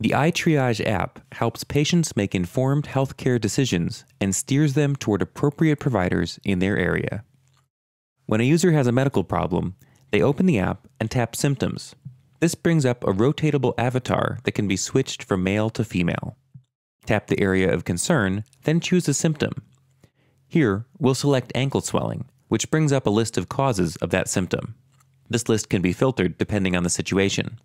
The iTriage app helps patients make informed healthcare decisions and steers them toward appropriate providers in their area. When a user has a medical problem, they open the app and tap Symptoms. This brings up a rotatable avatar that can be switched from male to female. Tap the area of concern, then choose a symptom. Here, we'll select ankle swelling, which brings up a list of causes of that symptom. This list can be filtered depending on the situation.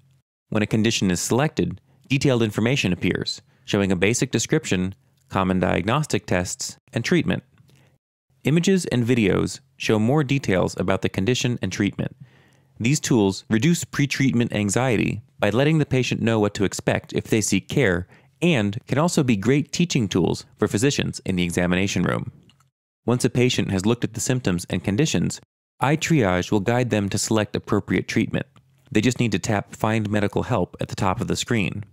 When a condition is selected, detailed information appears, showing a basic description, common diagnostic tests, and treatment. Images and videos show more details about the condition and treatment. These tools reduce pre-treatment anxiety by letting the patient know what to expect if they seek care, and can also be great teaching tools for physicians in the examination room. Once a patient has looked at the symptoms and conditions, iTriage will guide them to select appropriate treatment. They just need to tap Find Medical Help at the top of the screen.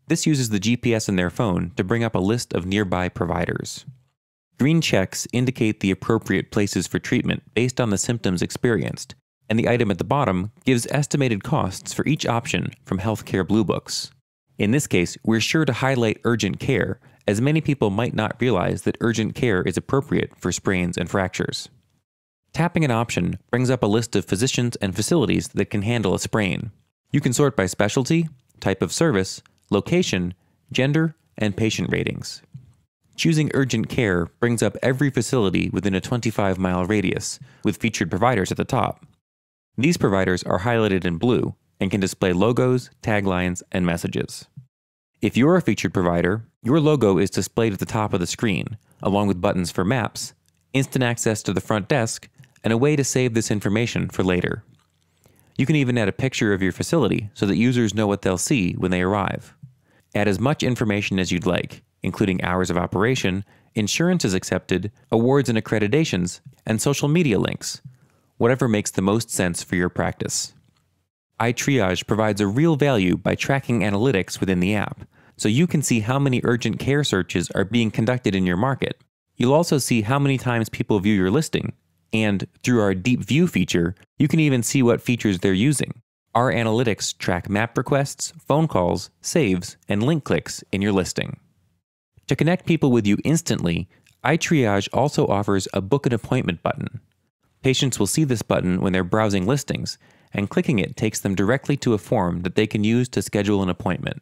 This uses the GPS in their phone to bring up a list of nearby providers. Green checks indicate the appropriate places for treatment based on the symptoms experienced, and the item at the bottom gives estimated costs for each option from Healthcare Blue Books. In this case, we're sure to highlight urgent care, as many people might not realize that urgent care is appropriate for sprains and fractures. Tapping an option brings up a list of physicians and facilities that can handle a sprain. You can sort by specialty, type of service, location, gender, and patient ratings. Choosing urgent care brings up every facility within a 25-mile radius, with featured providers at the top. These providers are highlighted in blue and can display logos, taglines, and messages. If you're a featured provider, your logo is displayed at the top of the screen, along with buttons for maps, instant access to the front desk, and a way to save this information for later. You can even add a picture of your facility so that users know what they'll see when they arrive. Add as much information as you'd like, including hours of operation, insurance is accepted, awards and accreditations, and social media links, whatever makes the most sense for your practice. iTriage provides a real value by tracking analytics within the app, so you can see how many urgent care searches are being conducted in your market. You'll also see how many times people view your listing, and through our Deep View feature, you can even see what features they're using. Our analytics track map requests, phone calls, saves, and link clicks in your listing. To connect people with you instantly, iTriage also offers a Book an Appointment button. Patients will see this button when they're browsing listings, and clicking it takes them directly to a form that they can use to schedule an appointment.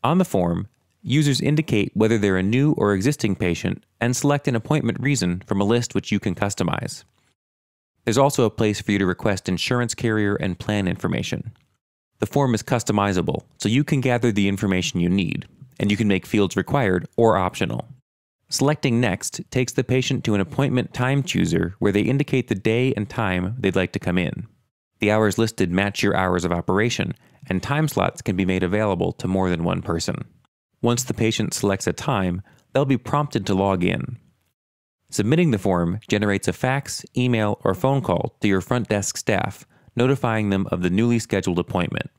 On the form, users indicate whether they're a new or existing patient and select an appointment reason from a list which you can customize. There's also a place for you to request insurance carrier and plan information. The form is customizable, so you can gather the information you need, and you can make fields required or optional. Selecting Next takes the patient to an appointment time chooser where they indicate the day and time they'd like to come in. The hours listed match your hours of operation, and time slots can be made available to more than one person. Once the patient selects a time, they'll be prompted to log in. Submitting the form generates a fax, email, or phone call to your front desk staff, notifying them of the newly scheduled appointment.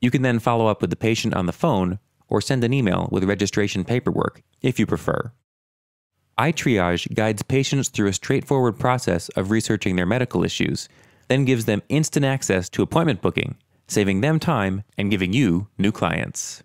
You can then follow up with the patient on the phone or send an email with registration paperwork, if you prefer. iTriage guides patients through a straightforward process of researching their medical issues, then gives them instant access to appointment booking, saving them time and giving you new clients.